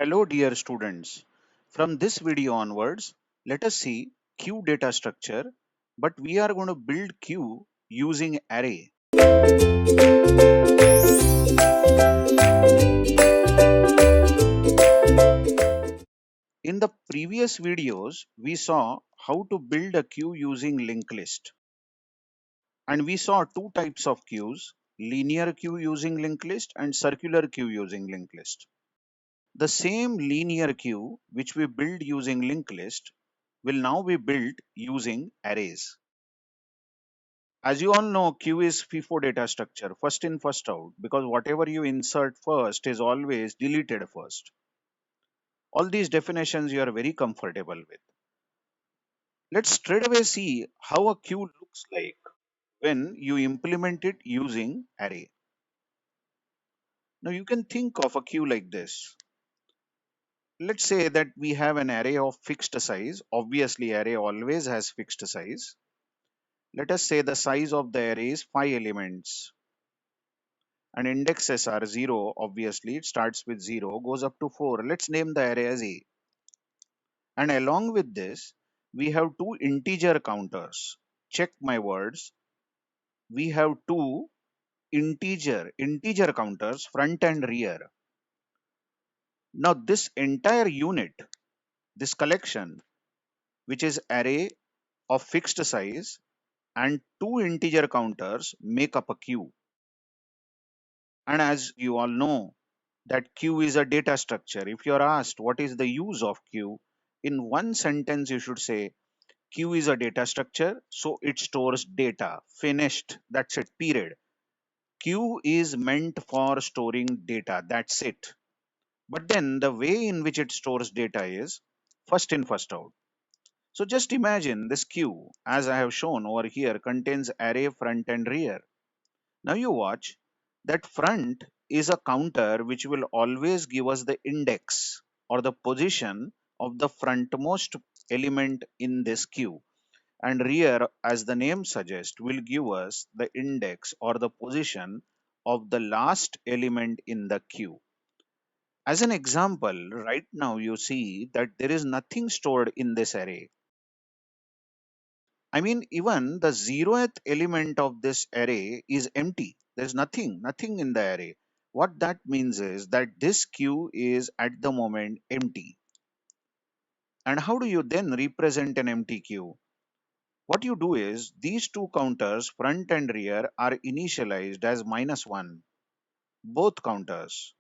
Hello dear students. From this video onwards, let us see queue data structure, but we are going to build queue using array. In the previous videos, we saw how to build a queue using linked list. And we saw two types of queues, linear queue using linked list and circular queue using linked list. The same linear queue which we build using linked list will now be built using arrays. As you all know, queue is FIFO data structure, first in, first out, because whatever you insert first is always deleted first. All these definitions you are very comfortable with. Let's straight away see how a queue looks like when you implement it using array. Now you can think of a queue like this. Let's say that we have an array of fixed size. Obviously, array always has fixed size. Let us say the size of the array is 5 elements. And indexes are 0, obviously it starts with 0, goes up to 4. Let's name the array as A. And along with this, we have two integer counters. Check my words. We have two integer counters, front and rear. Now this entire unit, this collection, which is array of fixed size and two integer counters, make up a queue. And as you all know, that queue is a data structure. If you are asked what is the use of queue, in one sentence you should say queue is a data structure, so it stores data. Finished. That's it. Period. Queue is meant for storing data. That's it. But then the way in which it stores data is first in, first out. So just imagine this queue, as I have shown over here, contains array front and rear. Now you watch that front is a counter which will always give us the index or the position of the frontmost element in this queue, and rear, as the name suggests, will give us the index or the position of the last element in the queue. As an example, right now you see that there is nothing stored in this array. I mean, even the 0th element of this array is empty. There's nothing in the array. What that means is that this queue is at the moment empty. And how do you then represent an empty queue? What you do is these two counters, front and rear, are initialized as -1, both counters.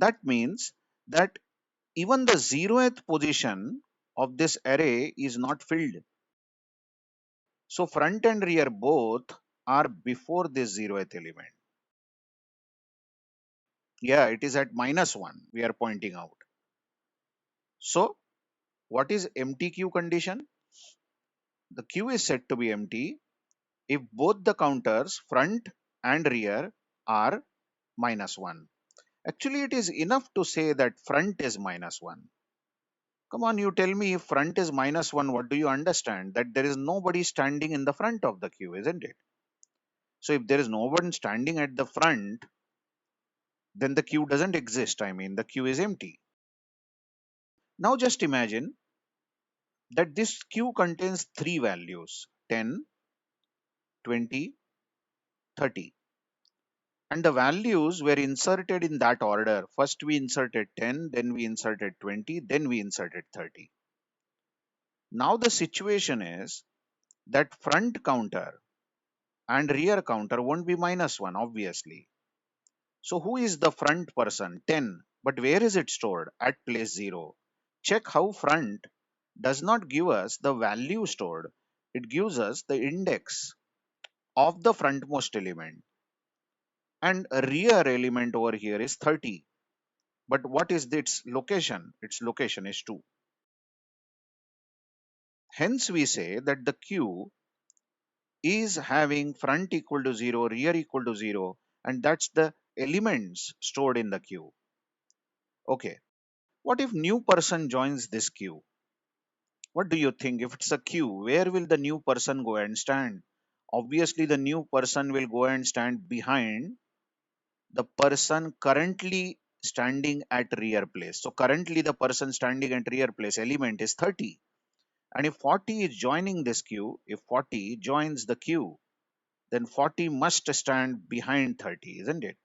That means that even the 0th position of this array is not filled. So front and rear both are before this 0th element. Yeah, it is at -1 we are pointing out. So what is empty queue condition? The queue is said to be empty if both the counters front and rear are -1. Actually, it is enough to say that front is -1. Come on, you tell me, if front is -1, what do you understand? That there is nobody standing in the front of the queue, isn't it? So if there is no one standing at the front, then the queue doesn't exist. I mean, the queue is empty. Now just imagine that this queue contains three values: 10, 20, 30. And the values were inserted in that order. First we inserted 10, then we inserted 20, then we inserted 30. Now the situation is that front counter and rear counter won't be -1, obviously. So who is the front person? 10. But where is it stored? At place 0. Check how front does not give us the value stored. It gives us the index of the frontmost element. And a rear element over here is 30. But what is its location? Its location is 2. Hence we say that the queue is having front equal to 0, rear equal to 0, and that's the elements stored in the queue. Okay. What if new person joins this queue? What do you think? If it's a queue, where will the new person go and stand? Obviously, the new person will go and stand behind the person currently standing at rear place. So currently the person standing at rear place element is 30. And if 40 is joining this queue, if 40 joins the queue, then 40 must stand behind 30, isn't it?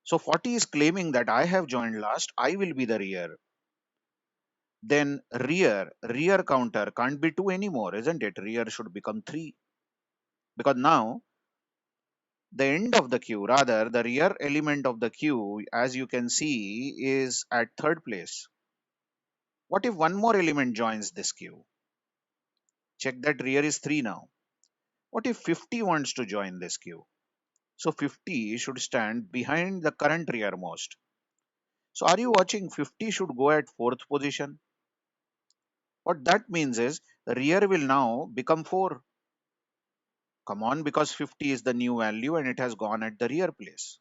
So 40 is claiming that I have joined last, I will be the rear. Then rear counter can't be 2 anymore, isn't it? Rear should become 3. Because now the end of the queue, rather the rear element of the queue, as you can see, is at third place. What if one more element joins this queue? Check that rear is 3 now. What if 50 wants to join this queue? So 50 should stand behind the current rearmost. So are you watching? 50 should go at fourth position. What that means is rear will now become 4. Come on, because 50 is the new value and it has gone at the rear place.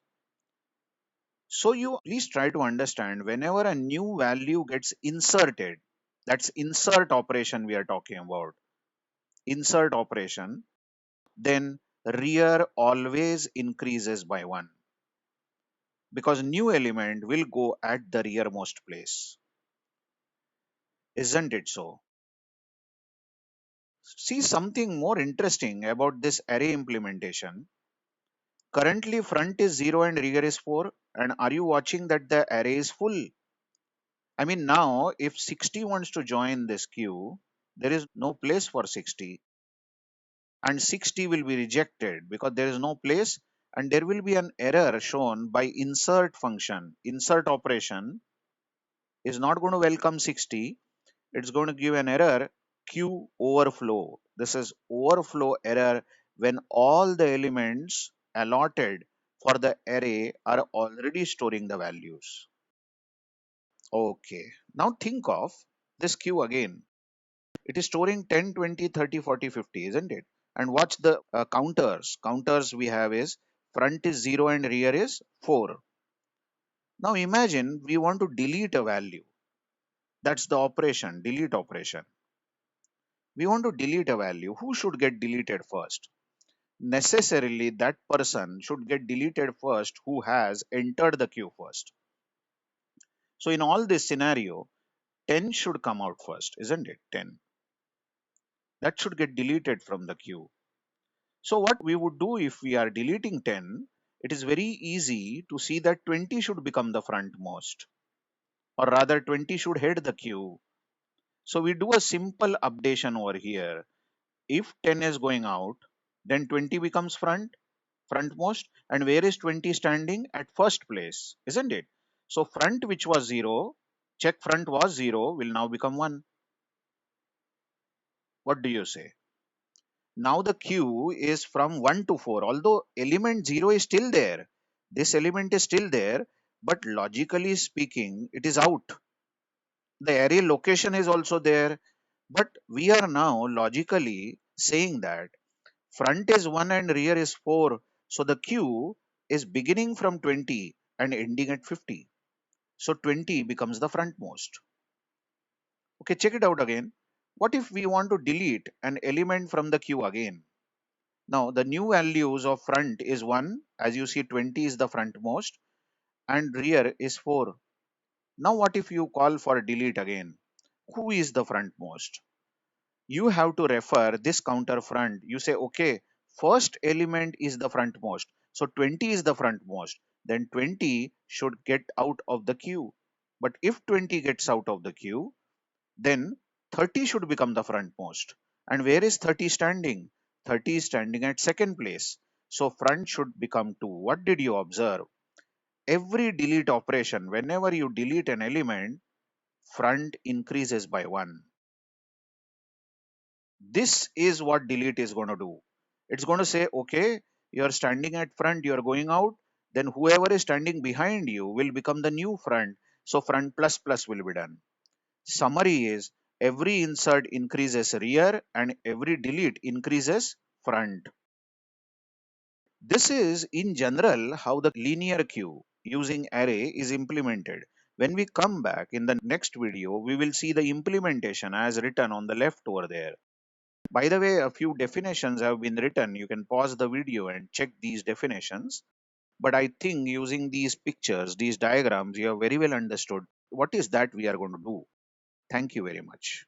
So you please try to understand, whenever a new value gets inserted, that's insert operation we are talking about. Insert operation, then rear always increases by 1 because new element will go at the rearmost place. Isn't it so? See something more interesting about this array implementation. Currently front is 0 and rear is 4. And are you watching that the array is full? I mean, now if 60 wants to join this queue, there is no place for 60 and 60 will be rejected because there is no place, and there will be an error shown by insert function. Insert operation is not going to welcome 60. It's going to give an error, queue overflow. This is overflow error when all the elements allotted for the array are already storing the values. Okay, now think of this queue again. It is storing 10, 20, 30, 40, 50, isn't it? And watch the counters. Counters we have is front is 0 and rear is 4. Now imagine we want to delete a value. That's the operation, delete operation. We want to delete a value. Who should get deleted first? Necessarily that person should get deleted first who has entered the queue first. So in all this scenario, 10 should come out first, isn't it? 10. That should get deleted from the queue. So what we would do if we are deleting 10, it is very easy to see that 20 should become the frontmost, or rather 20 should head the queue. So we do a simple updation over here. If 10 is going out, then 20 becomes frontmost, and where is 20 standing? At first place, isn't it? So front, which was 0, check front was 0, will now become 1. What do you say? Now the queue is from 1 to 4, although element 0 is still there. This element is still there, but logically speaking, it is out. The array location is also there, but we are now logically saying that front is 1 and rear is 4. So the queue is beginning from 20 and ending at 50. So 20 becomes the frontmost. Okay, check it out again. What if we want to delete an element from the queue again? Now the new values of front is 1. As you see, 20 is the frontmost and rear is 4. Now what if you call for delete again? Who is the frontmost? You have to refer this counter front. You say, okay, first element is the frontmost. So 20 is the frontmost. Then 20 should get out of the queue. But if 20 gets out of the queue, then 30 should become the frontmost. And where is 30 standing? 30 is standing at second place. So front should become 2. What did you observe? Every delete operation, whenever you delete an element, front increases by 1. This is what delete is going to do. It's going to say, okay, you're standing at front, you're going out, then whoever is standing behind you will become the new front. So front plus plus will be done. Summary is every insert increases rear and every delete increases front. This is in general how the linear queue using array is implemented. When we come back in the next video, we will see the implementation as written on the left over there. By the way, a few definitions have been written. You can pause the video and check these definitions. But I think using these pictures, these diagrams, you have very well understood what is that we are going to do. Thank you very much.